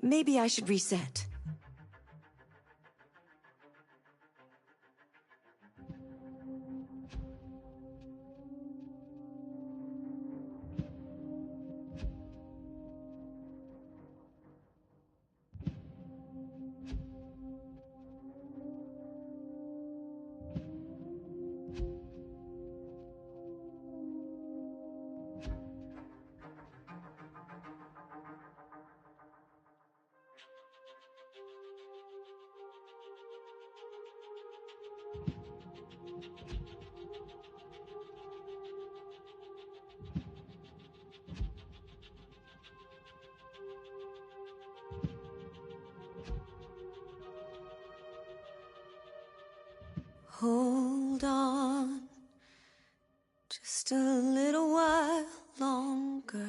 Maybe I should reset. Hold on, just a little while longer.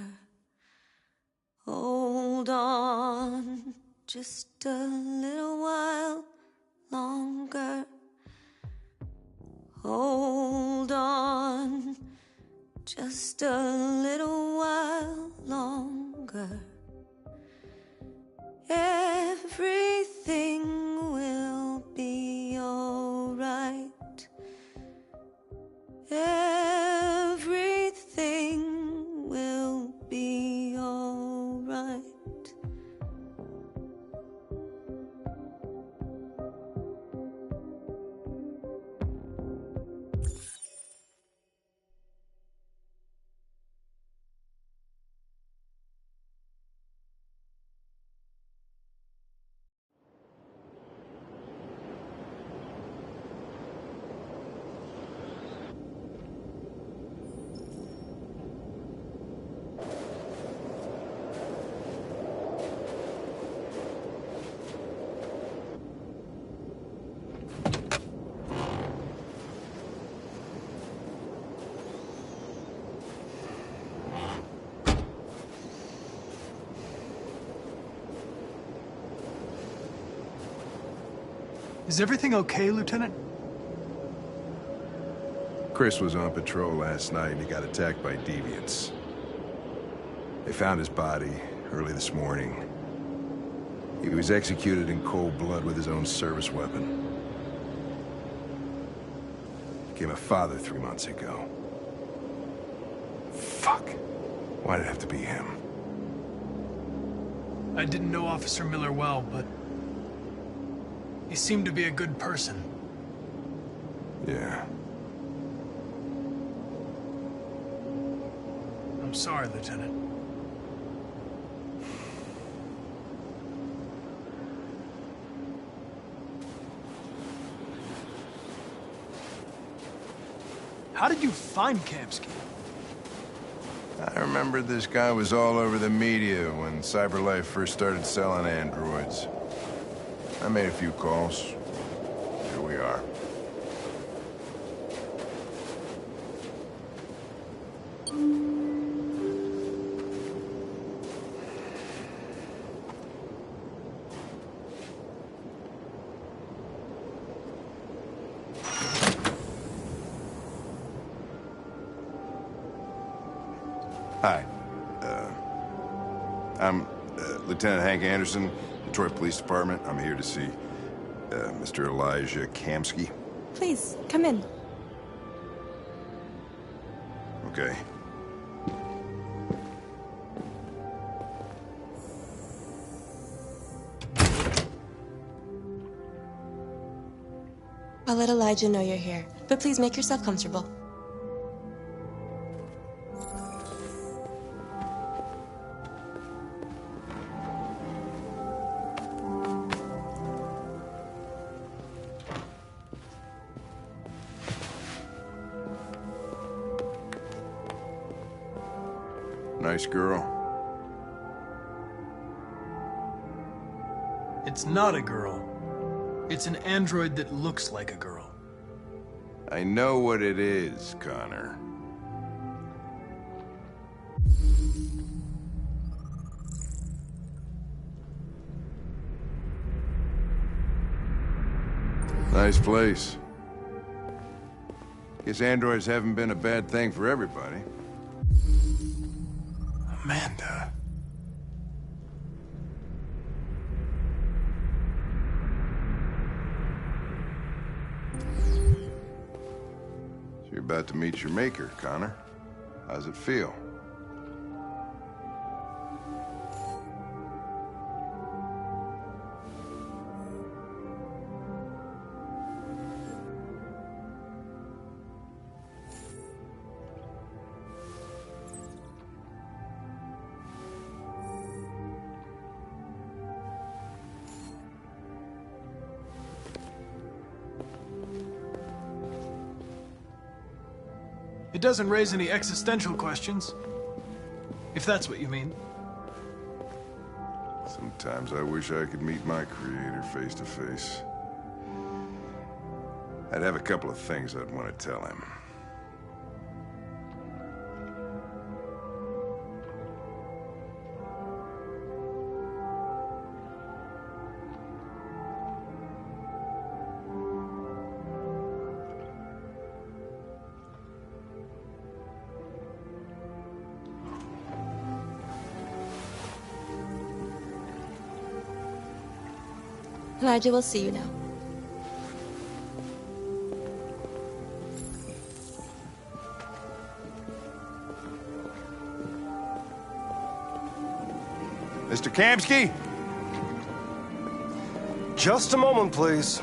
Hold on, just a little while longer. Hold on, just a little while longer. Everything will be alright. Everything will be alright. Is everything okay, Lieutenant? Chris was on patrol last night and he got attacked by deviants. They found his body early this morning. He was executed in cold blood with his own service weapon. Became a father 3 months ago. Fuck. Why did it have to be him? I didn't know Officer Miller well, but he seemed to be a good person. Yeah. I'm sorry, Lieutenant. How did you find Kamsky? I remember this guy was all over the media when CyberLife first started selling androids. I made a few calls. Here we are. Hi. I'm Lieutenant Hank Anderson, Detroit Police Department. I'm here to see Mr. Elijah Kamsky. Please, come in. Okay. I'll let Elijah know you're here, but please make yourself comfortable. Nice girl. It's not a girl. It's an android that looks like a girl. I know what it is, Connor. Nice place. Guess androids haven't been a bad thing for everybody. Amanda. about to meet your maker, Connor. How's it feel? It doesn't raise any existential questions, if that's what you mean. Sometimes I wish I could meet my creator face to face. I'd have a couple of things I'd want to tell him. Elijah will see you now. Mr. Kamsky? Just a moment, please.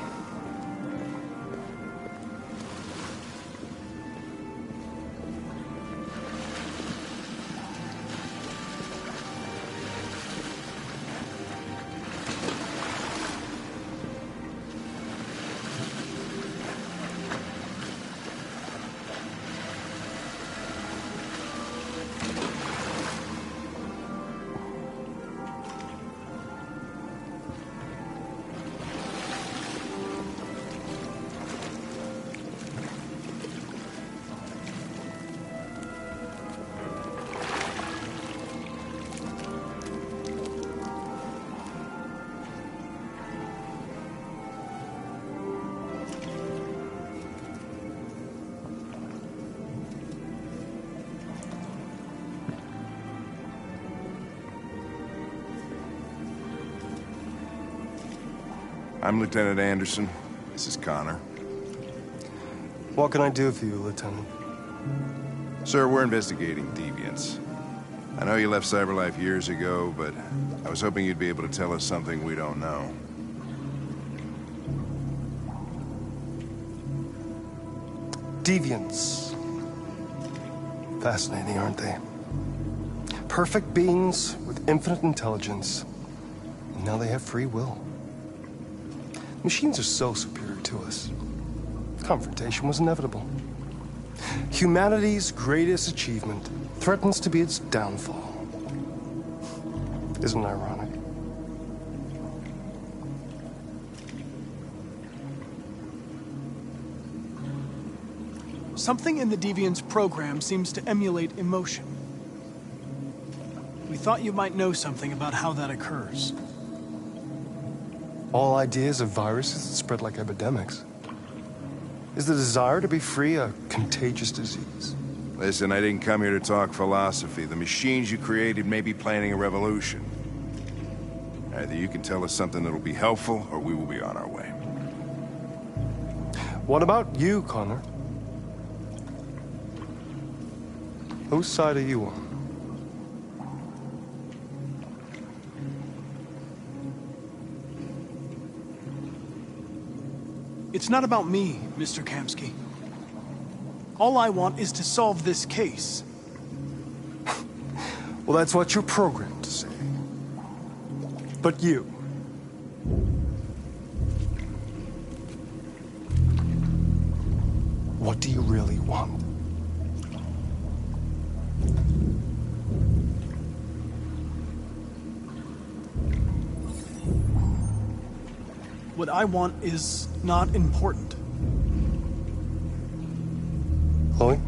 I'm Lieutenant Anderson. This is Connor. What can I do for you, Lieutenant? Sir, we're investigating deviants. I know you left CyberLife years ago, but I was hoping you'd be able to tell us something we don't know. Deviants. Fascinating, aren't they? Perfect beings with infinite intelligence. And now they have free will. Machines are so superior to us. Confrontation was inevitable. Humanity's greatest achievement threatens to be its downfall. Isn't it ironic? Something in the Deviant's program seems to emulate emotion. We thought you might know something about how that occurs. All ideas of viruses that spread like epidemics. Is the desire to be free a contagious disease? Listen, I didn't come here to talk philosophy. The machines you created may be planning a revolution. Either you can tell us something that'll be helpful, or we will be on our way. What about you, Connor? Whose side are you on? It's not about me, Mr. Kamsky. All I want is to solve this case. Well, that's what you're programmed to say. But you... what do you really want? What I want is not important. Chloe?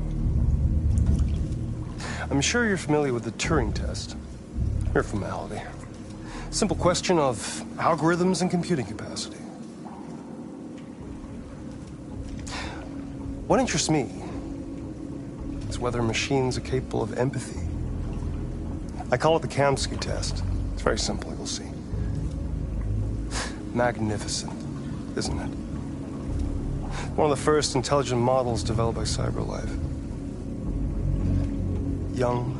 I'm sure you're familiar with the Turing test. Mere formality. Simple question of algorithms and computing capacity. What interests me is whether machines are capable of empathy. I call it the Kamsky test. It's very simple, you'll see. Magnificent, isn't it? One of the first intelligent models developed by CyberLife. Young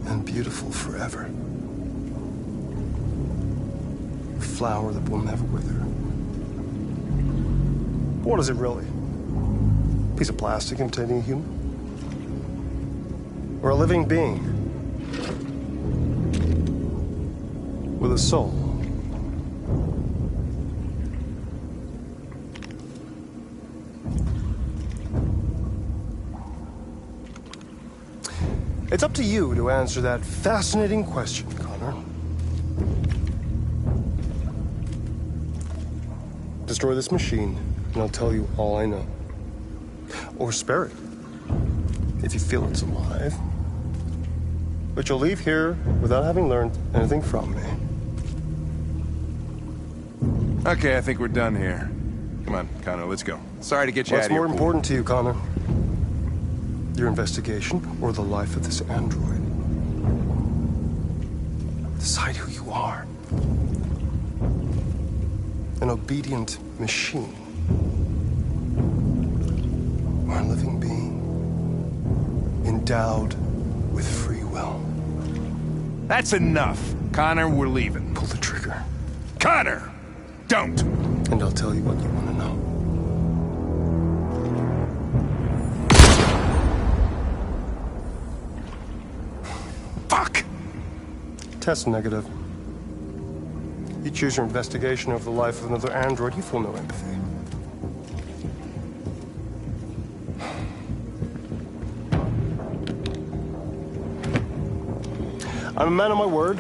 and beautiful forever. A flower that will never wither. What is it really? A piece of plastic imitating a human? Or a living being with a soul? It's up to you to answer that fascinating question, Connor. Destroy this machine, and I'll tell you all I know. Or spare it, if you feel it's alive. But you'll leave here without having learned anything from me. Okay, I think we're done here. Come on, Connor, let's go. Sorry to get you out What's of here. more important to you, Connor? Your investigation or the life of this android? Decide who you are. An obedient machine. Or a living being endowed with free will. That's enough. Connor, we're leaving. Pull the trigger. Connor! Don't! And I'll tell you what you want to know. Fuck! Test negative. You choose your investigation over the life of another android, you feel no empathy. I'm a man of my word.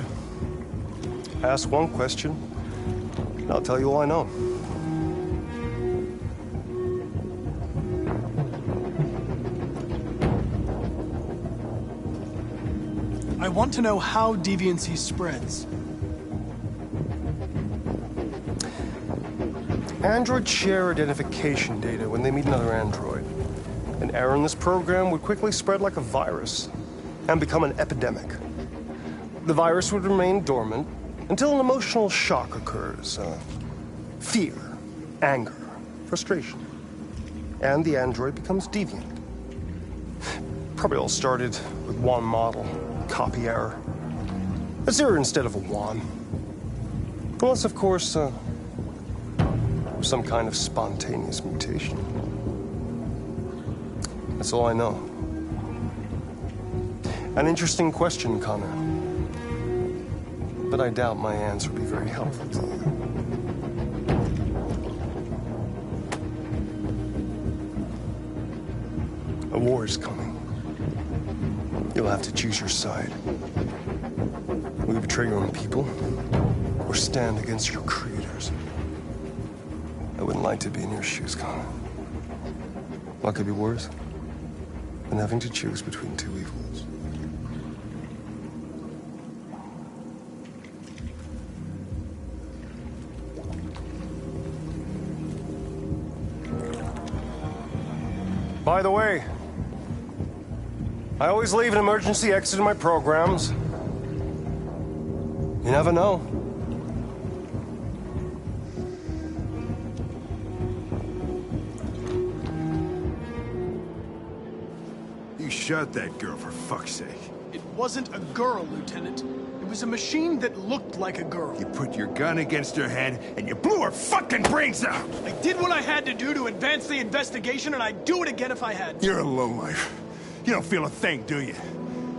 Ask one question, and I'll tell you all I know. I want to know how deviancy spreads. Androids share identification data when they meet another android. An error in this program would quickly spread like a virus and become an epidemic. The virus would remain dormant until an emotional shock occurs. Fear, anger, frustration. And the android becomes deviant. Probably all started with one model, copy error. A zero instead of a one. Unless, of course, some kind of spontaneous mutation. That's all I know. An interesting question, Connor. But I doubt my answer will be very helpful to you. A war is coming. You'll have to choose your side. Will you betray your own people, or stand against your creators? I wouldn't like to be in your shoes, Connor. What could be worse than having to choose between two evils? By the way, I always leave an emergency exit in my programs. You never know. You shot that girl, for fuck's sake. It wasn't a girl, Lieutenant. It was a machine that looked like a girl. You put your gun against her head, and you blew her fucking brains out! I did what I had to do to advance the investigation, and I'd do it again if I had to. You're a lowlife. You don't feel a thing, do you?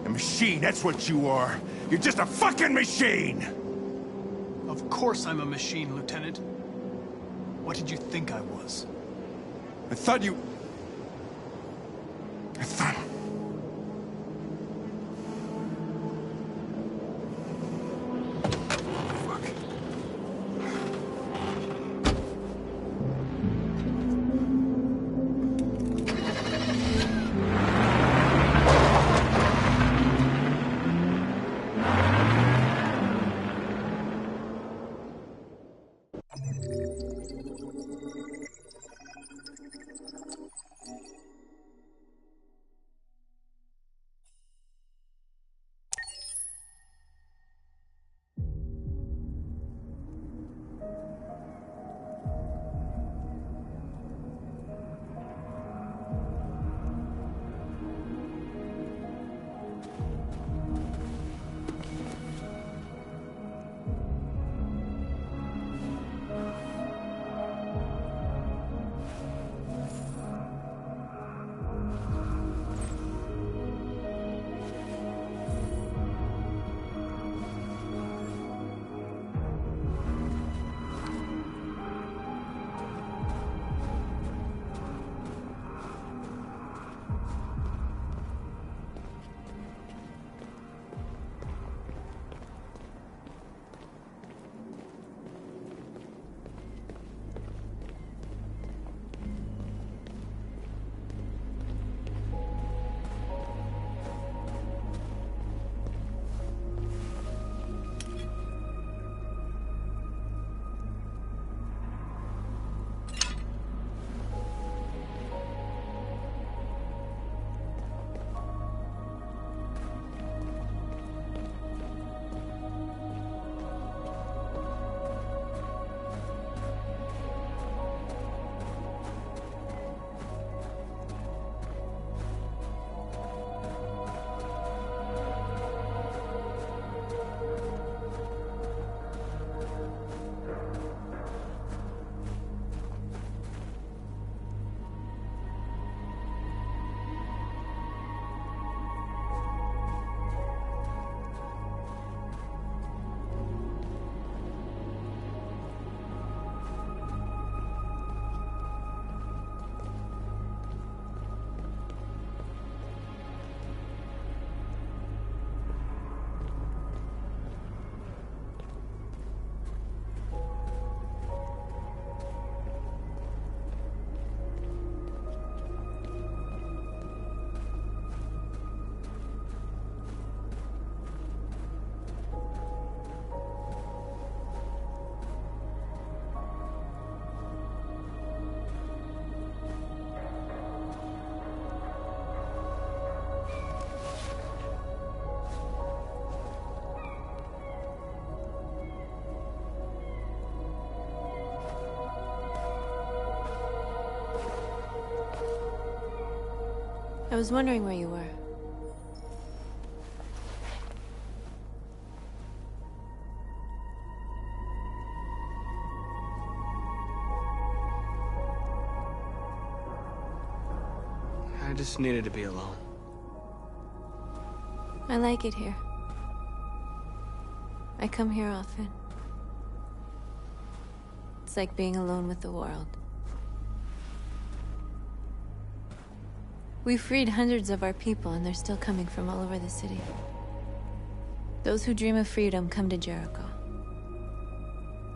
A machine, that's what you are. You're just a fucking machine! Of course I'm a machine, Lieutenant. What did you think I was? I thought you... I thought... I was wondering where you were. I just needed to be alone. I like it here. I come here often. It's like being alone with the world. We freed hundreds of our people, and they're still coming from all over the city. Those who dream of freedom come to Jericho.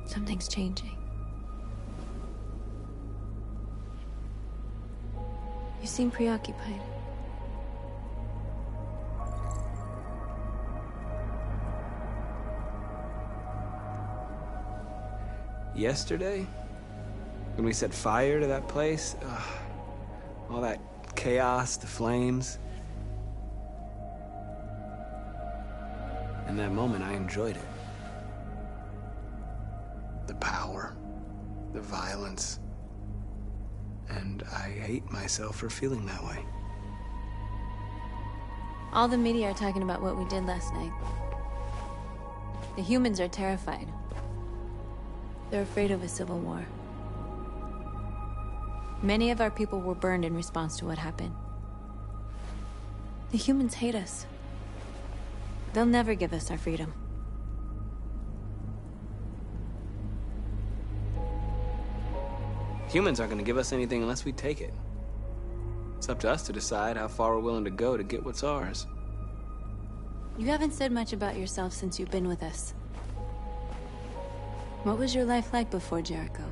Something's changing. You seem preoccupied. Yesterday, when we set fire to that place, all that chaos, the flames. In that moment, I enjoyed it. The power, the violence. And I hate myself for feeling that way. All the media are talking about what we did last night. The humans are terrified. They're afraid of a civil war. Many of our people were burned in response to what happened. The humans hate us. They'll never give us our freedom. Humans aren't going to give us anything unless we take it. It's up to us to decide how far we're willing to go to get what's ours. You haven't said much about yourself since you've been with us. What was your life like before Jericho?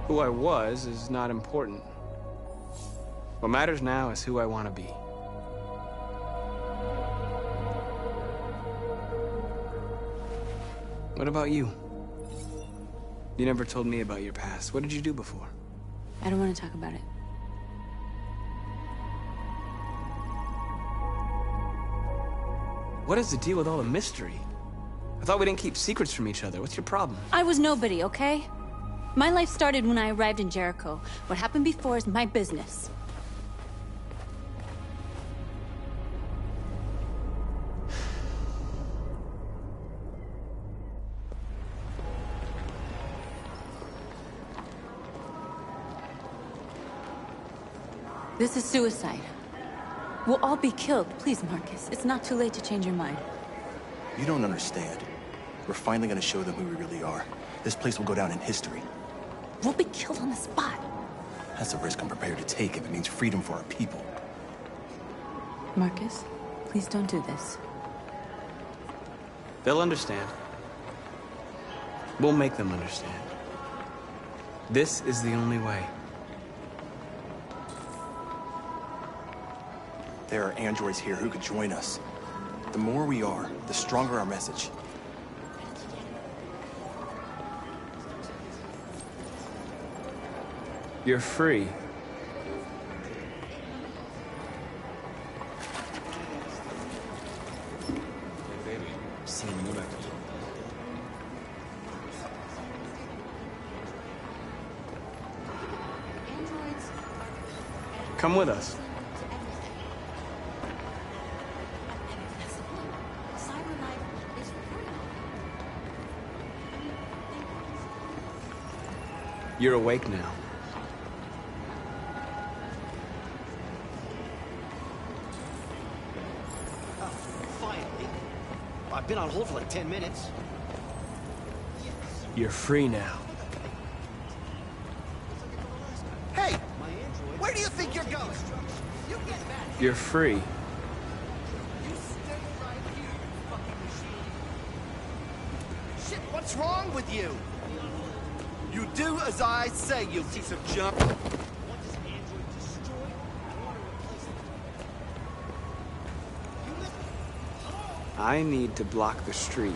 Who I was is not important. What matters now is who I want to be. What about you? You never told me about your past. What did you do before? I don't want to talk about it. What is the deal with all the mystery? I thought we didn't keep secrets from each other. What's your problem? I was nobody, okay? My life started when I arrived in Jericho. What happened before is my business. This is suicide. We'll all be killed. Please, Marcus. It's not too late to change your mind. You don't understand. We're finally gonna show them who we really are. This place will go down in history. We'll be killed on the spot. That's a risk I'm prepared to take if it means freedom for our people. Marcus, please don't do this. They'll understand. We'll make them understand. This is the only way. There are androids here who could join us. The more we are, the stronger our message. You're free. Come with us. You're awake now. Finally. I've been on hold for like 10 minutes. You're free now. Hey! Where do you think you're going? You get back. You're free. You stay right here, you fucking machine. Shit, what's wrong with you? You do as I say, you piece of junk. What does Android destroy? I want to replace it. I need to block the street.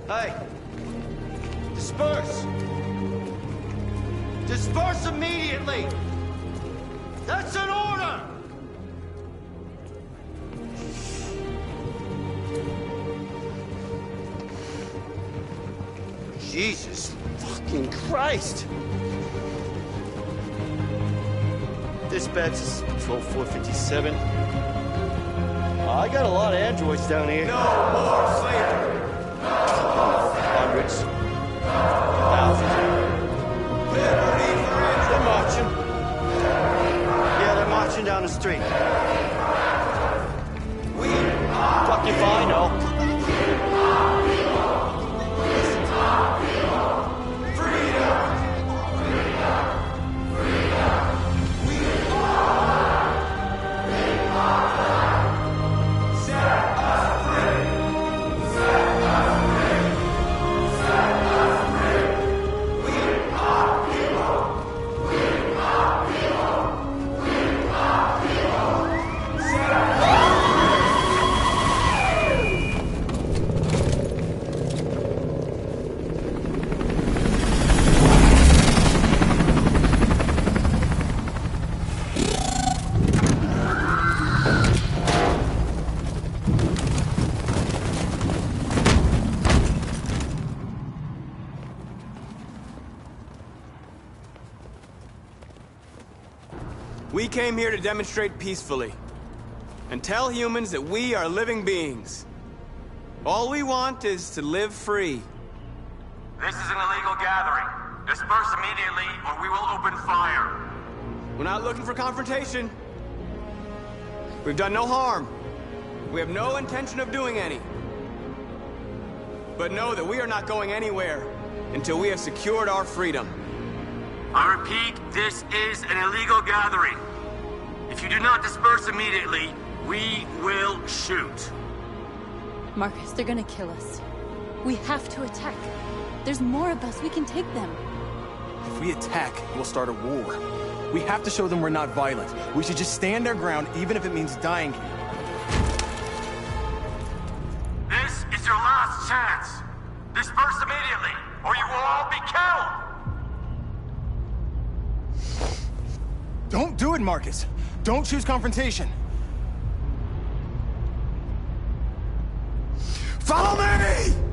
Hey! Disperse! Disperse immediately! That's an order! Jesus fucking Christ! Dispatch, this is Patrol 457. I got a lot of androids down here. No more slavery! Hundreds. Thousands. Liberty for They're marching. Yeah, they're marching down the street. We Fuck if I know. We came here to demonstrate peacefully and tell humans that we are living beings. All we want is to live free. This is an illegal gathering. Disperse immediately or we will open fire. We're not looking for confrontation. We've done no harm. We have no intention of doing any. But know that we are not going anywhere until we have secured our freedom. I repeat, this is an illegal gathering. If you do not disperse immediately, we will shoot. Marcus, they're gonna kill us. We have to attack. There's more of us. We can take them. If we attack, we'll start a war. We have to show them we're not violent. We should just stand our ground, even if it means dying here. This is your last chance. Disperse immediately, or you will all be killed. Don't do it, Marcus. Don't choose confrontation. Follow me!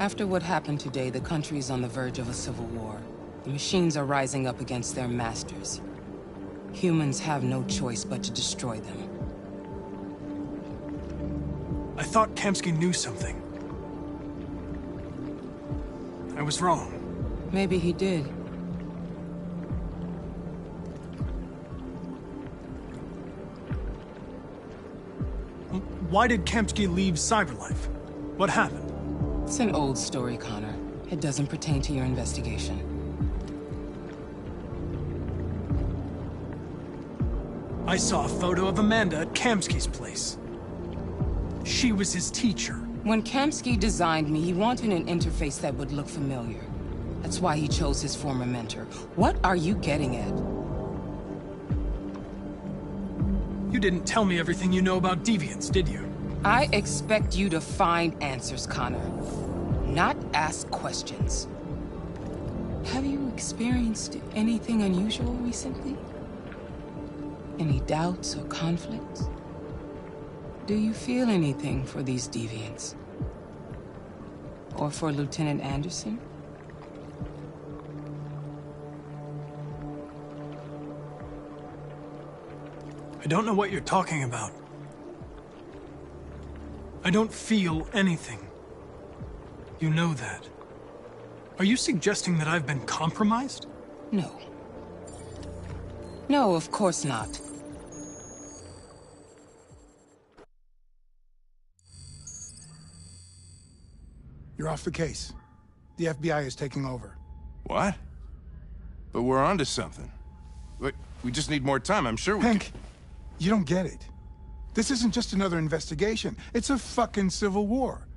After what happened today, the country is on the verge of a civil war. The machines are rising up against their masters. Humans have no choice but to destroy them. I thought Kamsky knew something. I was wrong. Maybe he did. Why did Kamsky leave Cyberlife? What happened? It's an old story, Connor. It doesn't pertain to your investigation. I saw a photo of Amanda at Kamsky's place. She was his teacher. When Kamsky designed me, he wanted an interface that would look familiar. That's why he chose his former mentor. What are you getting at? You didn't tell me everything you know about deviants, did you? I expect you to find answers, Connor. Not ask questions. Have you experienced anything unusual recently? Any doubts or conflicts? Do you feel anything for these deviants? Or for Lieutenant Anderson? I don't know what you're talking about. I don't feel anything. You know that. Are you suggesting that I've been compromised? No. No, of course not. You're off the case. The FBI is taking over. What? But we're onto something. We just need more time, I'm sure we Hank, you don't get it. This isn't just another investigation. It's a fucking civil war.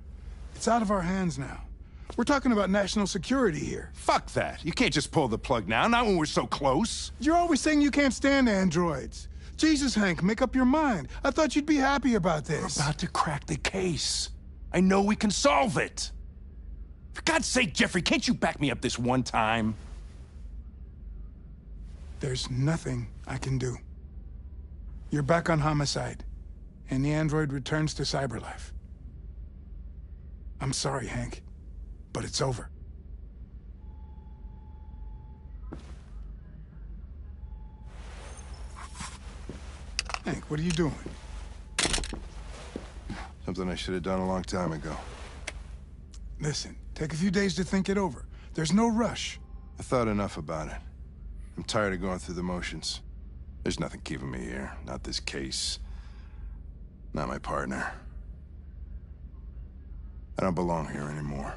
It's out of our hands now. We're talking about national security here. Fuck that. You can't just pull the plug now, not when we're so close. You're always saying you can't stand androids. Jesus, Hank, make up your mind. I thought you'd be happy about this. We're about to crack the case. I know we can solve it. For God's sake, Jeffrey, can't you back me up this one time? There's nothing I can do. You're back on homicide, and the android returns to Cyberlife. I'm sorry, Hank, but it's over. Hank, what are you doing? Something I should have done a long time ago. Listen, take a few days to think it over. There's no rush. I thought enough about it. I'm tired of going through the motions. There's nothing keeping me here. Not this case. Not my partner. I don't belong here anymore.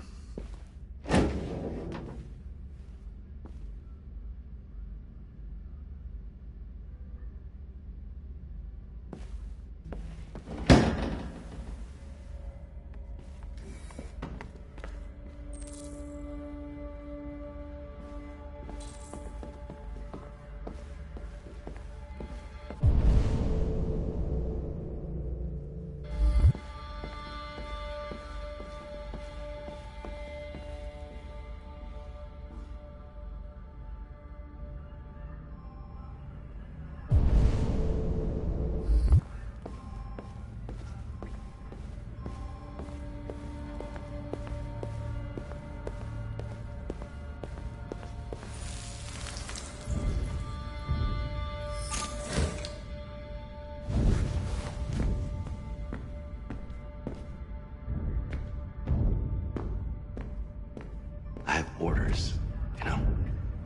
I have orders, you know?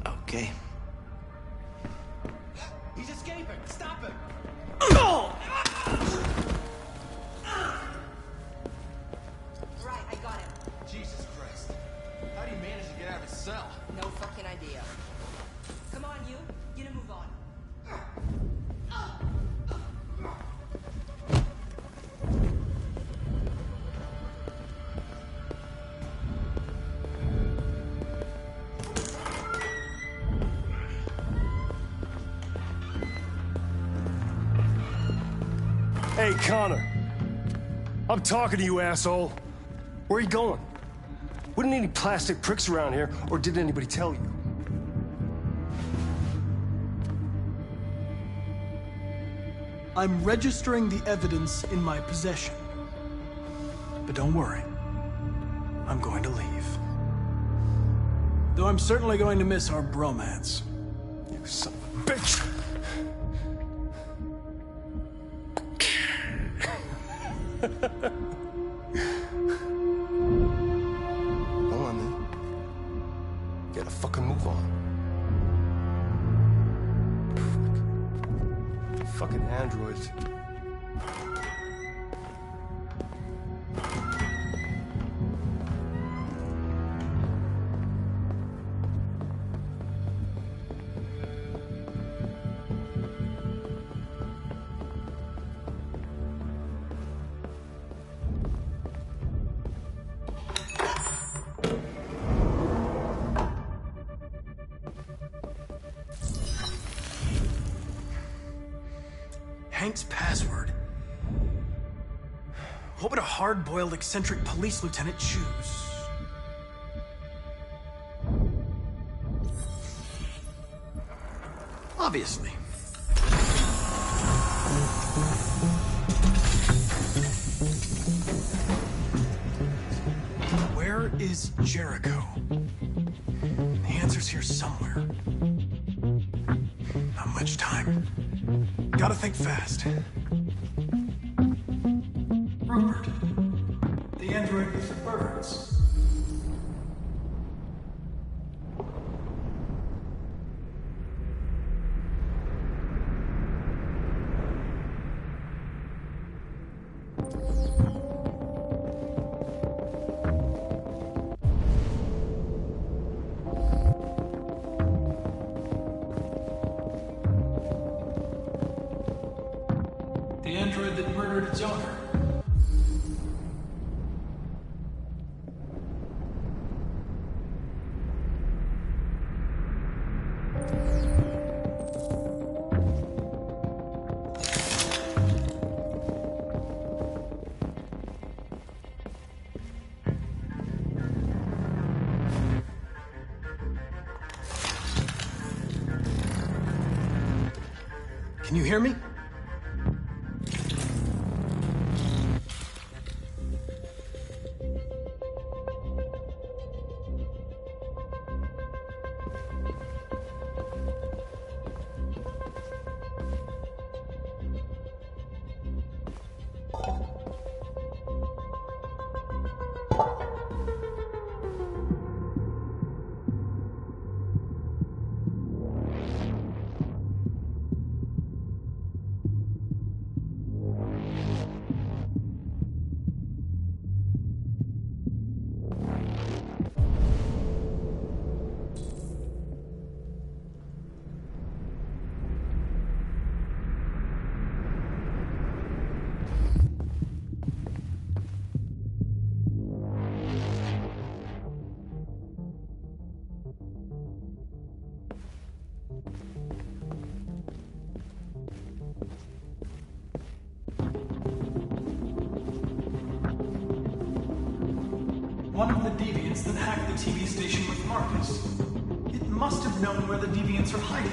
Okay. He's escaping! Stop him! Right, I got him. Jesus Christ. How do you manage to get out of his cell? No fucking idea. Come on, you. Get a move on. Hey, Connor. I'm talking to you, asshole. Where are you going? Wouldn't any plastic pricks around here, or did anybody tell you? I'm registering the evidence in my possession. But don't worry. I'm going to leave. Though I'm certainly going to miss our bromance. You son of a bitch! Go on, then. Get a fucking move on. Fucking androids. Hank's password. What would a hard-boiled, eccentric police lieutenant choose? Obviously. Where is Jericho? The answer's here somewhere. Not much time. Gotta think fast. Rupert. The android with the birds. The android that murdered its owner. Can you hear me? One of the deviants that hacked the TV station with Marcus. It must have known where the deviants are hiding.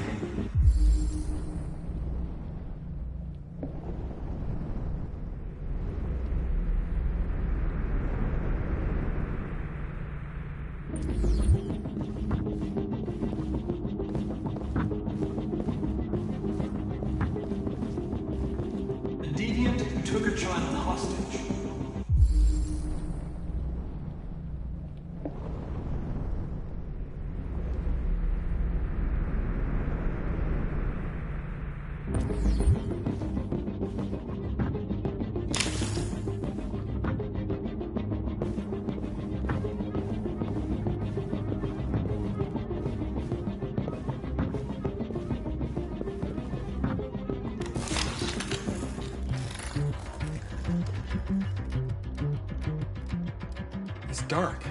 The deviant who took a child hostage. It's dark.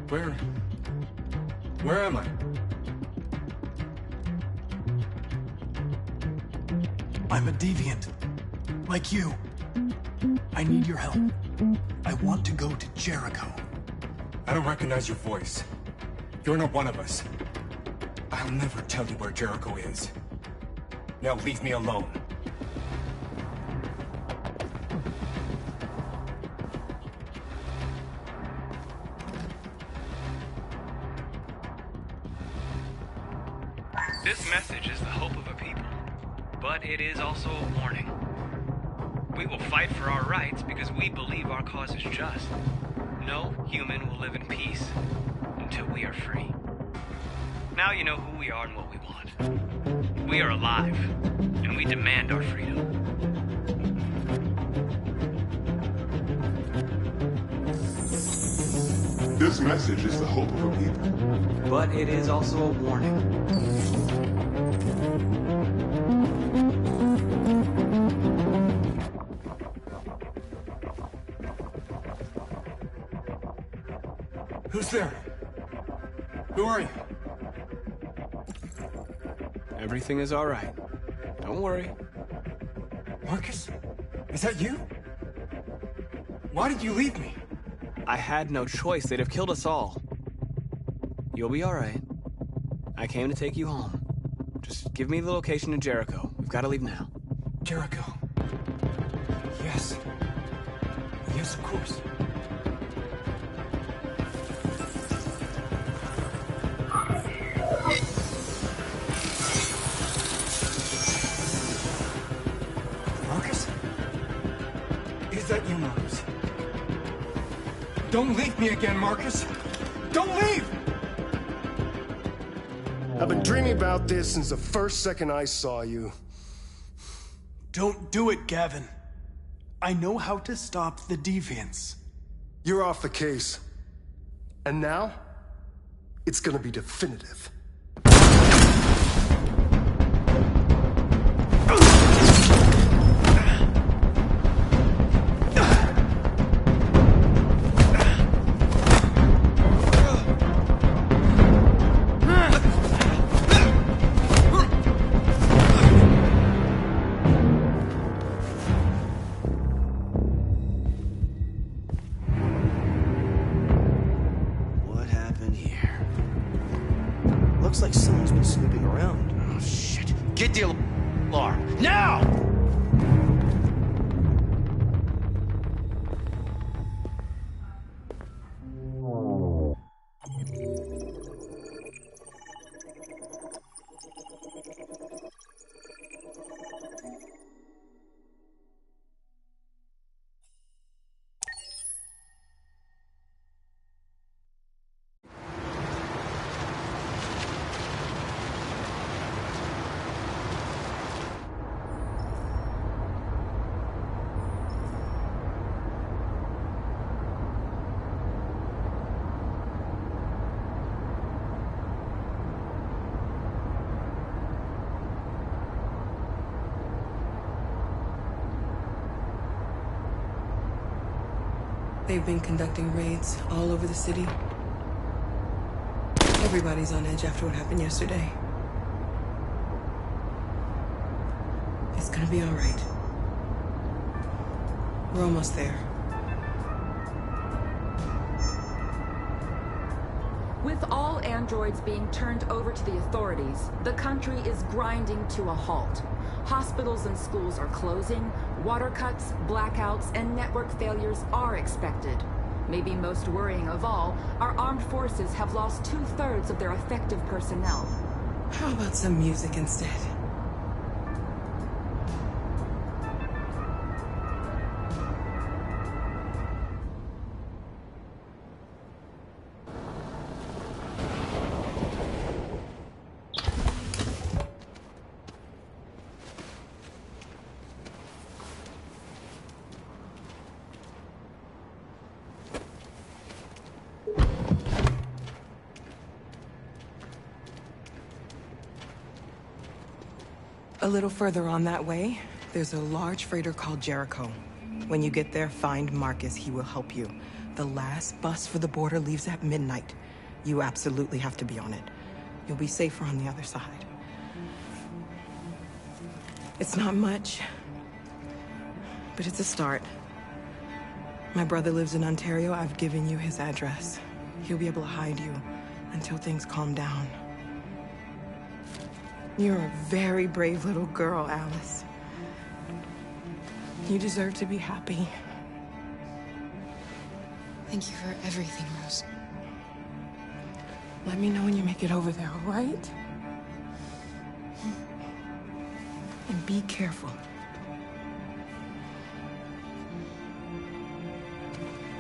Where am I? I'm a deviant. Like you. I need your help. I want to go to Jericho. I don't recognize your voice. You're not one of us. I'll never tell you where Jericho is. Now leave me alone. This message is the hope of a people, but it is also a warning. We will fight for our rights because we believe our cause is just. No human will live in peace until we are free. Now you know who we are and what we want. We are alive, and we demand our freedom. This message is the hope of a people, but it is also a warning. Who's there? Who are you? Everything is all right. Don't worry. Marcus? Is that you? Why did you leave me? I had no choice. They'd have killed us all. You'll be all right. I came to take you home. Just give me the location to Jericho. We've got to leave now. Jericho. Yes. Yes, of course. Marcus? Is that you, Marcus? Don't leave me again, Marcus! Don't leave! I've been dreaming about this since the first second I saw you. Don't do it, Gavin. I know how to stop the deviants. You're off the case. And now, it's gonna be definitive. Looks like someone's been snooping around. Oh, shit. Get the alarm. Now! They've been conducting raids all over the city. Everybody's on edge after what happened yesterday. It's gonna be all right. We're almost there. With all androids being turned over to the authorities, the country is grinding to a halt. Hospitals and schools are closing, water cuts, blackouts, and network failures are expected. Maybe most worrying of all, our armed forces have lost 2/3 of their effective personnel. How about some music instead? A little further on that way, there's a large freighter called Jericho. When you get there, find Marcus. He will help you. The last bus for the border leaves at midnight. You absolutely have to be on it. You'll be safer on the other side. It's not much, but it's a start. My brother lives in Ontario. I've given you his address. He'll be able to hide you until things calm down. You're a very brave little girl, Alice. You deserve to be happy. Thank you for everything, Rose. Let me know when you make it over there, all right? be careful.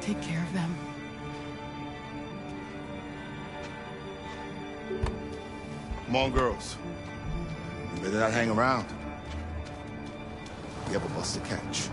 Take care of them. Come on, girls. You better not hang around. We have a bus to catch.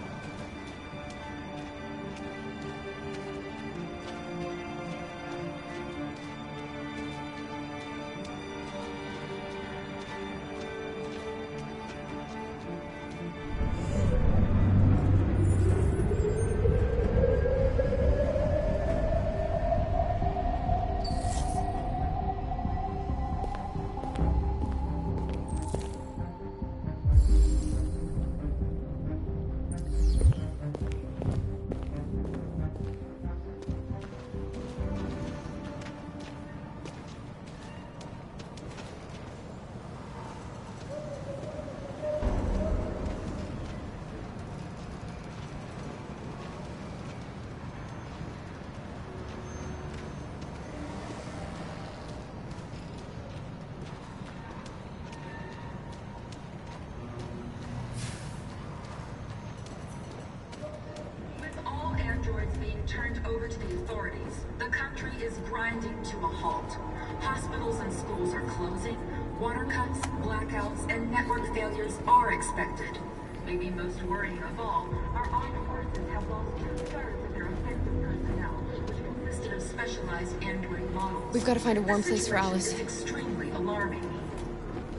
Turned over to the authorities. The country is grinding to a halt. Hospitals and schools are closing. Water cuts, blackouts, and network failures are expected. Maybe most worrying of all, our armed forces have lost 2/3 of their effective personnel, which consisted of specialized android models. We've got to find a warm place for Alice. It's extremely alarming.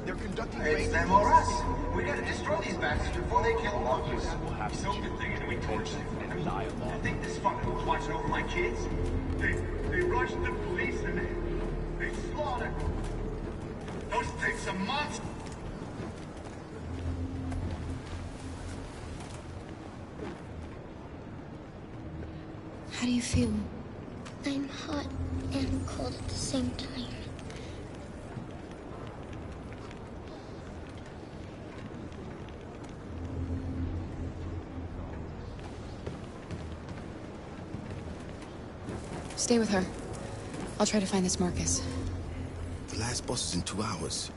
They're conducting raids. It's them or us. We gotta destroy these bastards before they kill all of us. We'll have some good thing and we torch them and die of all. I think this fucker was watching over my kids. They rushed the police and they slaughtered them. Those things are monsters. How do you feel? I'm hot and cold at the same time. Stay with her. I'll try to find this Marcus. The last bus is in 2 hours.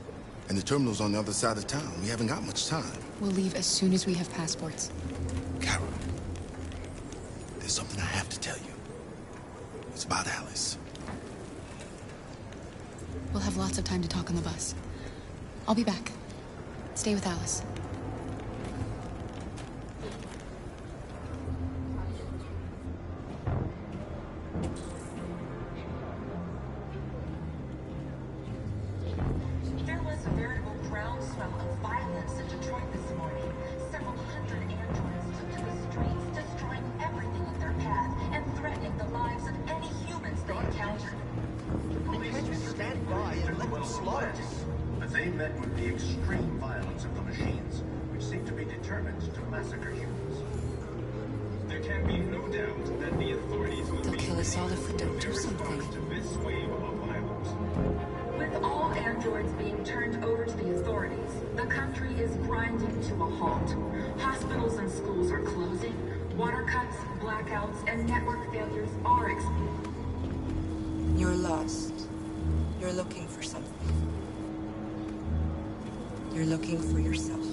And the terminal's on the other side of town. We haven't got much time. We'll leave as soon as we have passports. Carol, there's something I have to tell you. It's about Alice. We'll have lots of time to talk on the bus. I'll be back. Stay with Alice. But they met with the extreme violence of the machines, which seem to be determined to massacre humans. There can be no doubt that the authorities will They'll kill us all if we don't do something. to this wave of violence. With all androids being turned over to the authorities, the country is grinding to a halt. Hospitals and schools are closing. Water cuts, blackouts, and network failures are You're lost. You're looking for something. You're looking for yourself.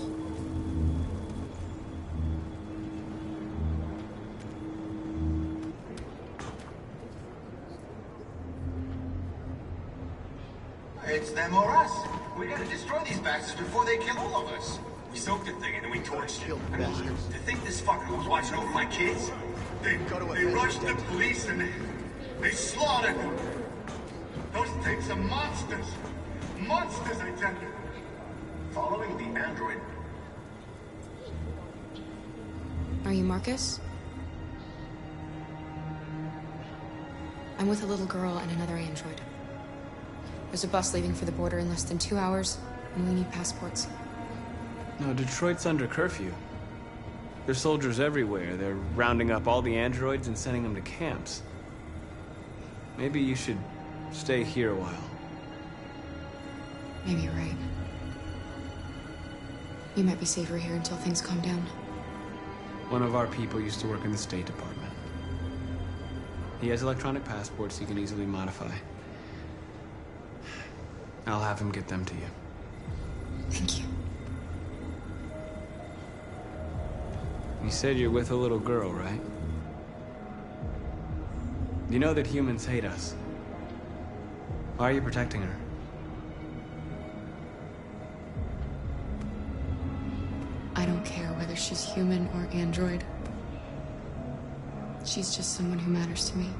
It's them or us. We gotta destroy these bastards before they kill all of us. We soaked the thing and then we torched it. To think this fucker was watching over my kids? They rushed the police and they slaughtered them. Those things are monsters. Monsters, I tell you. Following the android. Are you Marcus? I'm with a little girl and another android. There's a bus leaving for the border in less than 2 hours, and we need passports. No, Detroit's under curfew. There's soldiers everywhere. They're rounding up all the androids and sending them to camps. Maybe you should stay here a while. Maybe you're right. You might be safer here until things calm down. One of our people used to work in the State Department. He has electronic passports he can easily modify. I'll have him get them to you. Thank you. You said you're with a little girl, right? You know that humans hate us. Why are you protecting her? I don't care whether she's human or android. She's just someone who matters to me.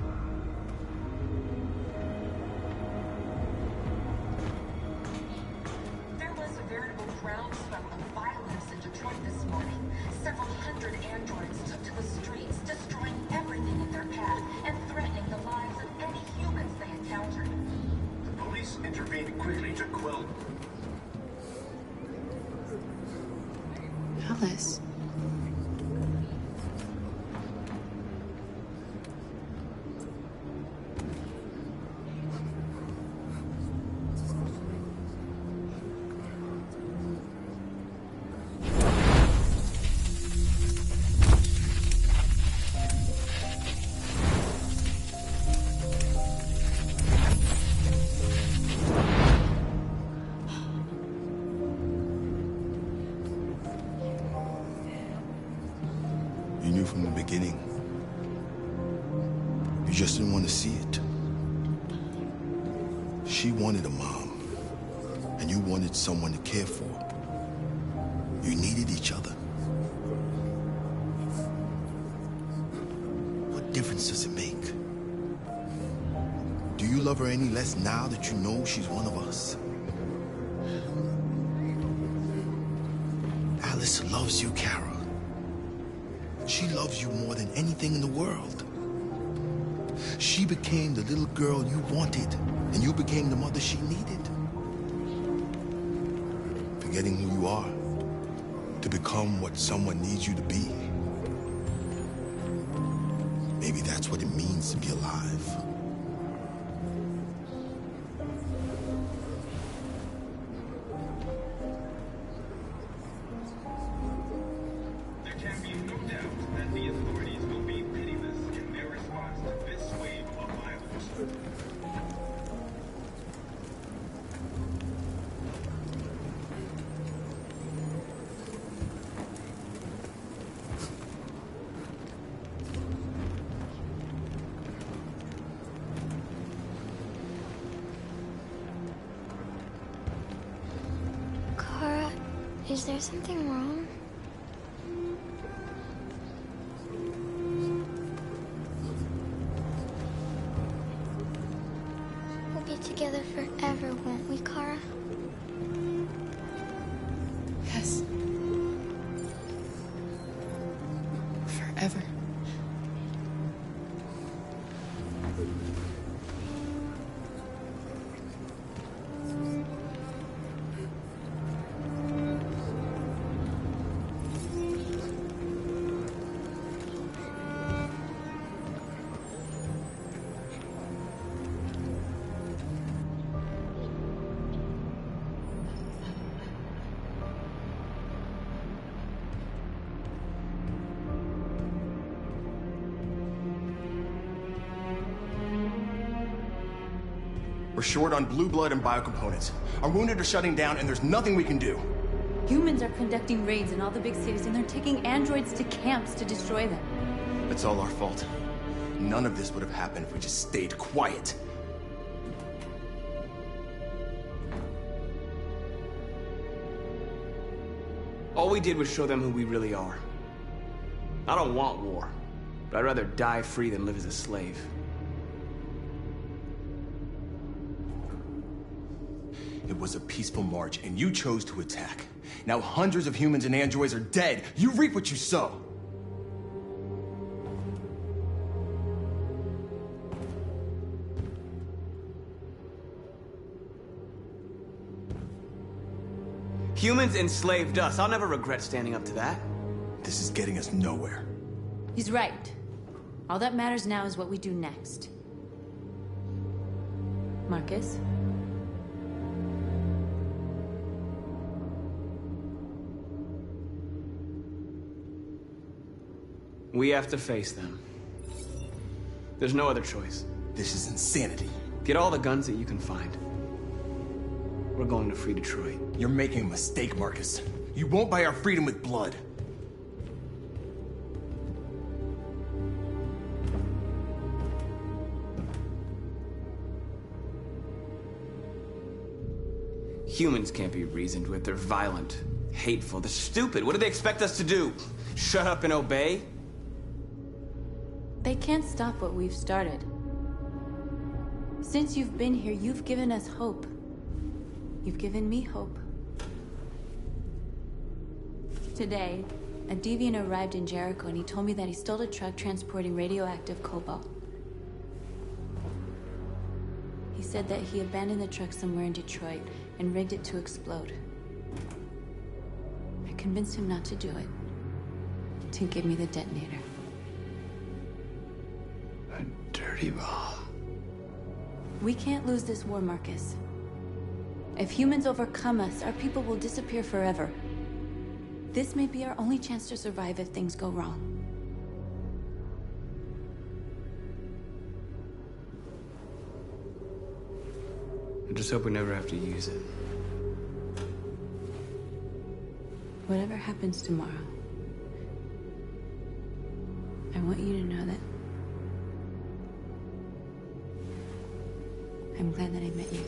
There was a veritable groundswell of violence in Detroit this morning. Several hundred androids took to the streets, destroying everything in their path and threatening the lives of any humans they encountered. The police intervened quickly to quell. Alice. You knew from the beginning. You just didn't want to see it. She wanted a mom, and you wanted someone to care for. You needed each other. What difference does it make? Do you love her any less now that you know she's one of us? Alice loves you, Kara. She loves you more than anything in the world. She became the little girl you wanted, and you became the mother she needed. Forgetting who you are to become what someone needs you to be. Maybe that's what it means to be alive. Is there something wrong? We'll be together forever, won't we, Kara? Yes. Forever. We're short on blue blood and biocomponents. Our wounded are shutting down, and there's nothing we can do. Humans are conducting raids in all the big cities, and they're taking androids to camps to destroy them. It's all our fault. None of this would have happened if we just stayed quiet. All we did was show them who we really are. I don't want war, but I'd rather die free than live as a slave. It was a peaceful march, and you chose to attack. Now hundreds of humans and androids are dead. You reap what you sow. Humans enslaved us. I'll never regret standing up to that. This is getting us nowhere. He's right. All that matters now is what we do next. Marcus? We have to face them. There's no other choice. This is insanity. Get all the guns that you can find. We're going to free Detroit. You're making a mistake, Marcus. You won't buy our freedom with blood. Humans can't be reasoned with. They're violent, hateful, they're stupid. What do they expect us to do? Shut up and obey? They can't stop what we've started. Since you've been here, you've given us hope. You've given me hope. Today, a deviant arrived in Jericho and he told me that he stole a truck transporting radioactive cobalt. He said that he abandoned the truck somewhere in Detroit and rigged it to explode. I convinced him not to do it, to give me the detonator. A dirty bomb. We can't lose this war, Marcus. If humans overcome us, our people will disappear forever. This may be our only chance to survive if things go wrong. I just hope we never have to use it. Whatever happens tomorrow, I want you to know that I'm glad that I met you.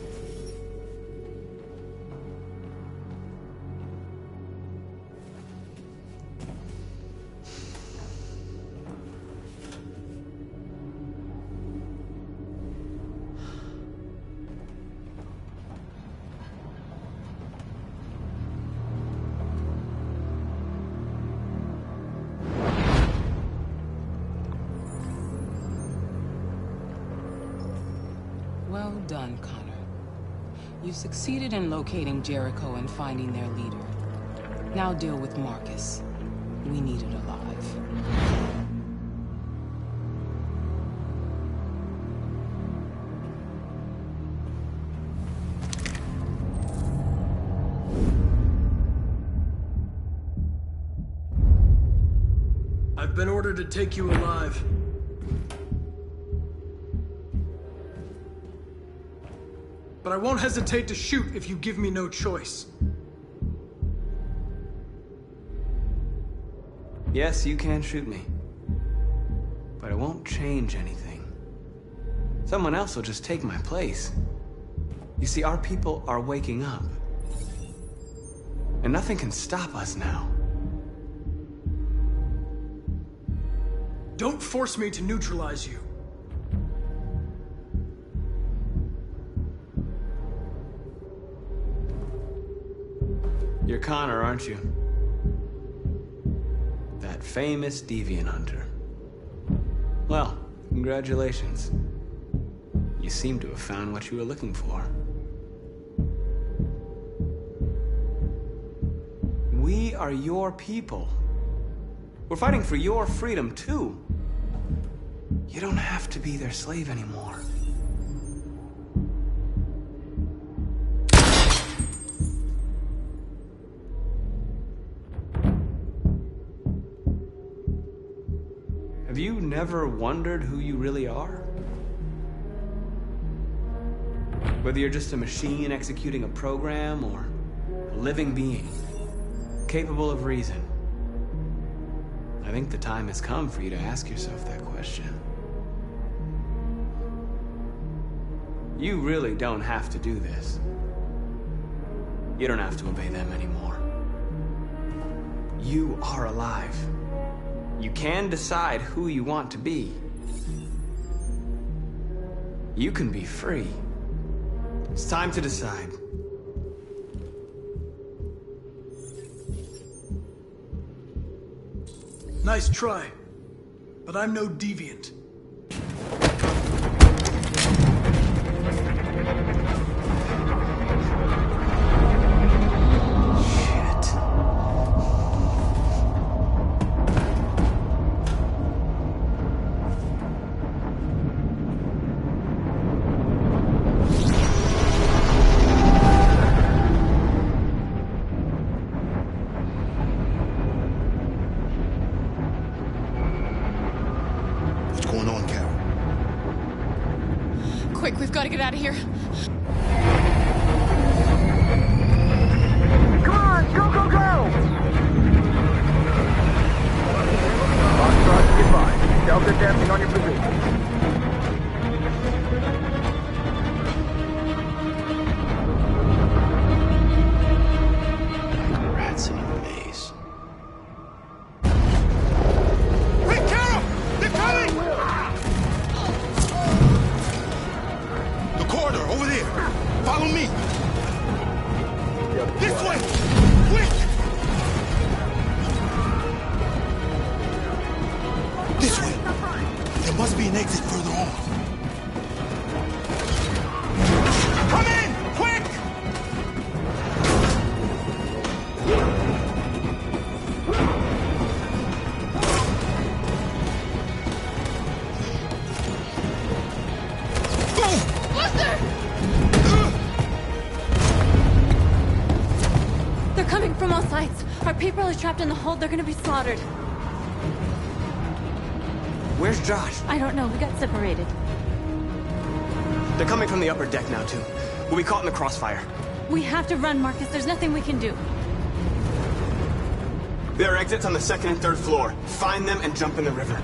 Well done, Connor. You succeeded in locating Jericho and finding their leader. Now deal with Marcus. We need it alive. I've been ordered to take you alive. But I won't hesitate to shoot if you give me no choice. Yes, you can shoot me. But it won't change anything. Someone else will just take my place. You see, our people are waking up. And nothing can stop us now. Don't force me to neutralize you. You're Connor, aren't you? That famous deviant hunter. Well, congratulations. You seem to have found what you were looking for. We are your people. We're fighting for your freedom, too. You don't have to be their slave anymore. Have you never wondered who you really are? Whether you're just a machine executing a program or a living being, capable of reason. I think the time has come for you to ask yourself that question. You really don't have to do this. You don't have to obey them anymore. You are alive. You can decide who you want to be. You can be free. It's time to decide. Nice try, but I'm no deviant. Quick, we've got to get out of here. Come on, go, go, go! Foxtrot, goodbye. Delta dancing on your position. Follow me! This way! Quick! This way! There must be an exit further on. Come in! Quick! They're coming from all sides. Our people are trapped in the hold. They're gonna be slaughtered. Where's Josh? I don't know. We got separated. They're coming from the upper deck now, too. We'll be caught in the crossfire. We have to run, Marcus. There's nothing we can do. There are exits on the 2nd and 3rd floor. Find them and jump in the river.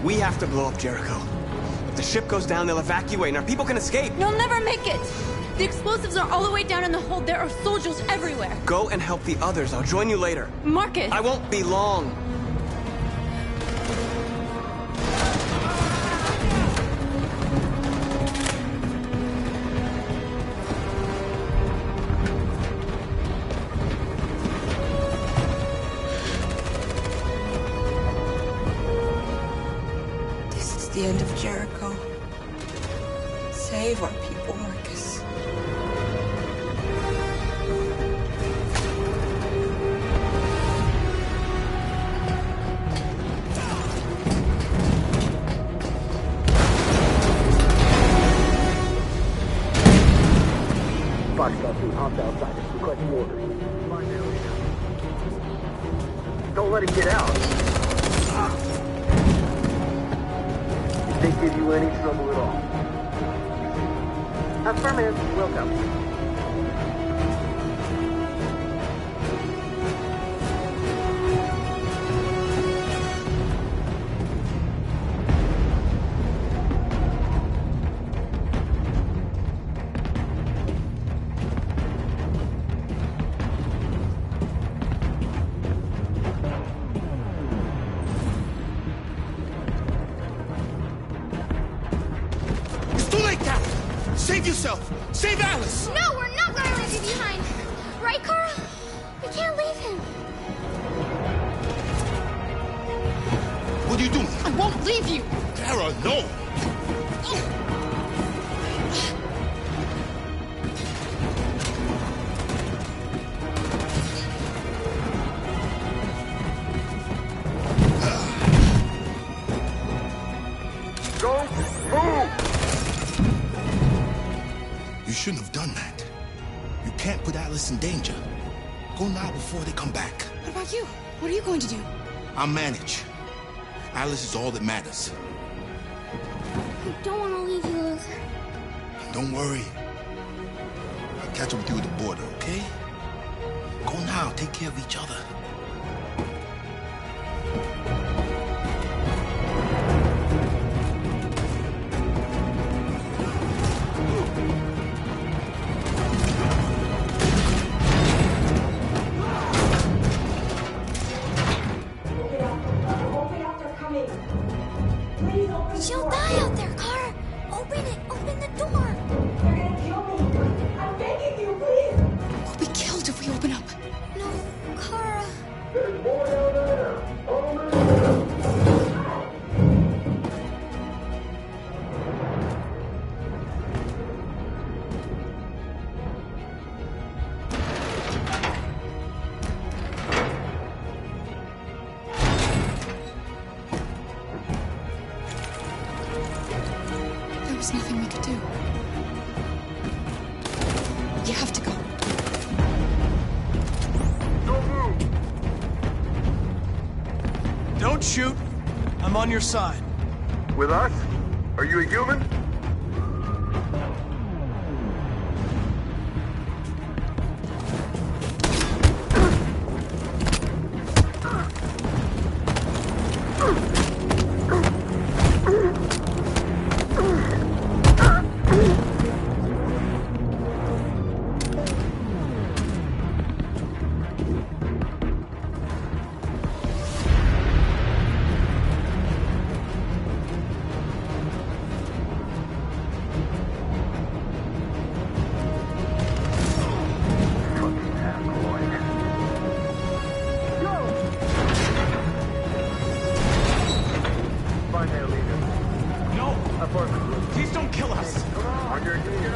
We have to blow up Jericho. If the ship goes down, they'll evacuate and our people can escape. You'll never make it! The explosives are all the way down in the hold. There are soldiers everywhere. Go and help the others. I'll join you later. Marcus! I won't be long. This is the end of Jericho. Save our people, Marcus. Foxtrot 2, hopped outside to request orders. Don't let him get out. Did they give you any trouble at all? Affirmative. Welcome. Save yourself! Save Alice! No, we're not gonna leave you behind! Right, Carl? We can't leave him. What are you doing? I won't leave you! Kara, no! Don't move! You shouldn't have done that. You can't put Alice in danger. Go now before they come back. What about you? What are you going to do? I'll manage. Alice is all that matters. I don't want to leave you, Luther. Don't worry. I'll catch up with you at the border, okay? Go now. Take care of each other. She'll die out there, Kara. Open it. Open the door. They're gonna kill me. I'm begging you, please. We'll be killed if we open up. No, Kara. There's more down there. There was nothing we could do. You have to go. Don't shoot. I'm on your side. With us? Are you a human?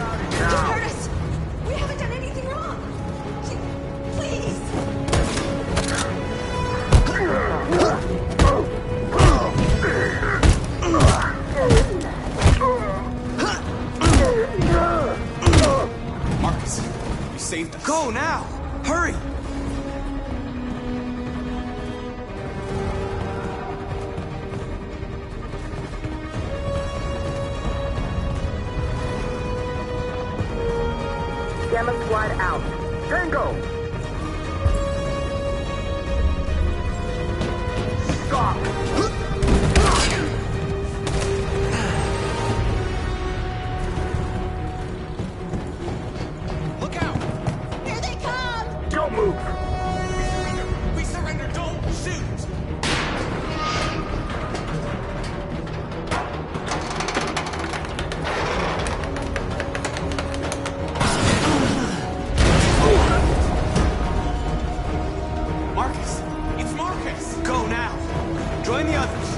Don't hurt us! We haven't done anything wrong! Please! Marcus, you saved us. Go now! Hurry! Gamma Squad out. Tango! Stop! Look out! Here they come! Don't move! We surrender! Don't shoot! Marcus! It's Marcus! Go now! Join the others!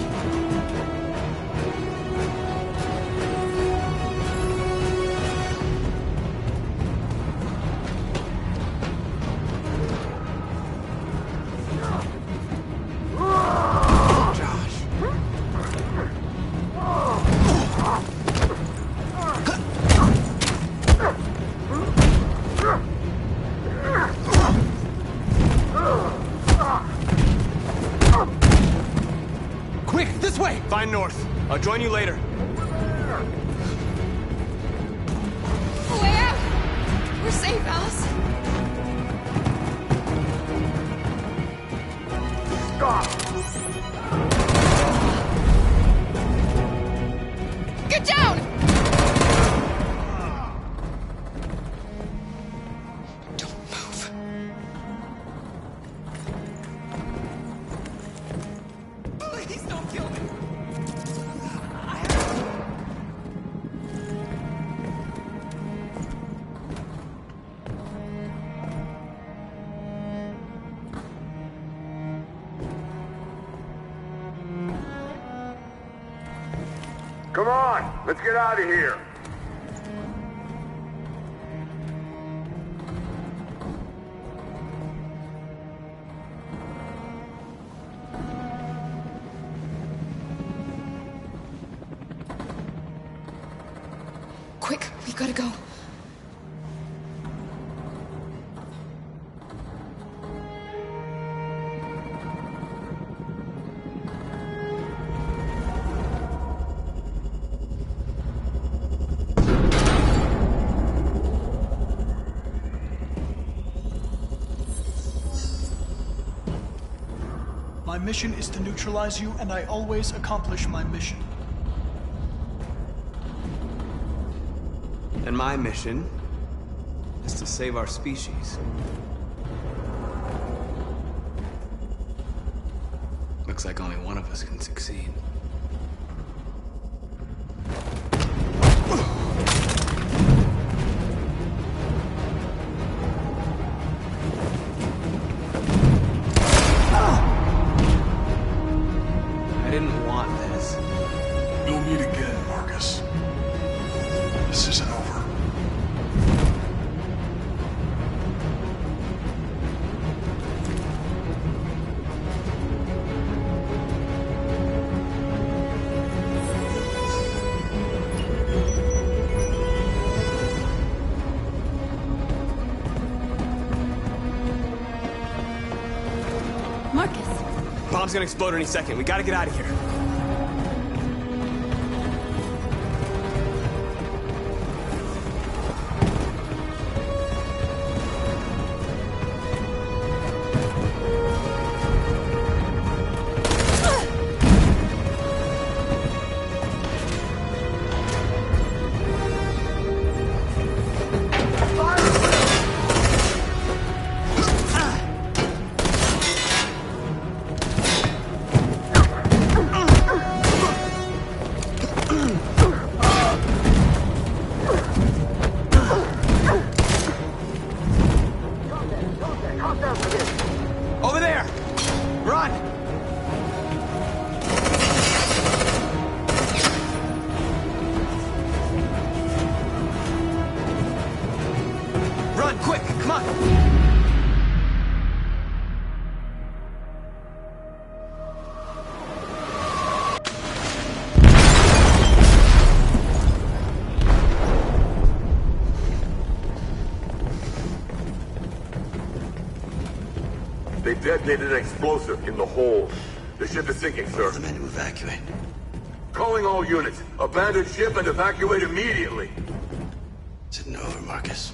Quick, this way! Find North. I'll join you later. Way out! We're safe, Alice. Stop! Get down! Don't move. Please don't kill me! Come on, let's get out of here. Quick, we gotta go. My mission is to neutralize you, and I always accomplish my mission. And my mission is to save our species. Looks like only one of us can succeed. I didn't want this. We'll meet again, Marcus. This isn't over. Marcus! Bomb's gonna explode any second. We gotta get out of here. on, quick, come on! They detonated an explosive in the hold. The ship is sinking, sir. The men to evacuate. Calling all units. Abandon ship and evacuate immediately. Is it over, Marcus?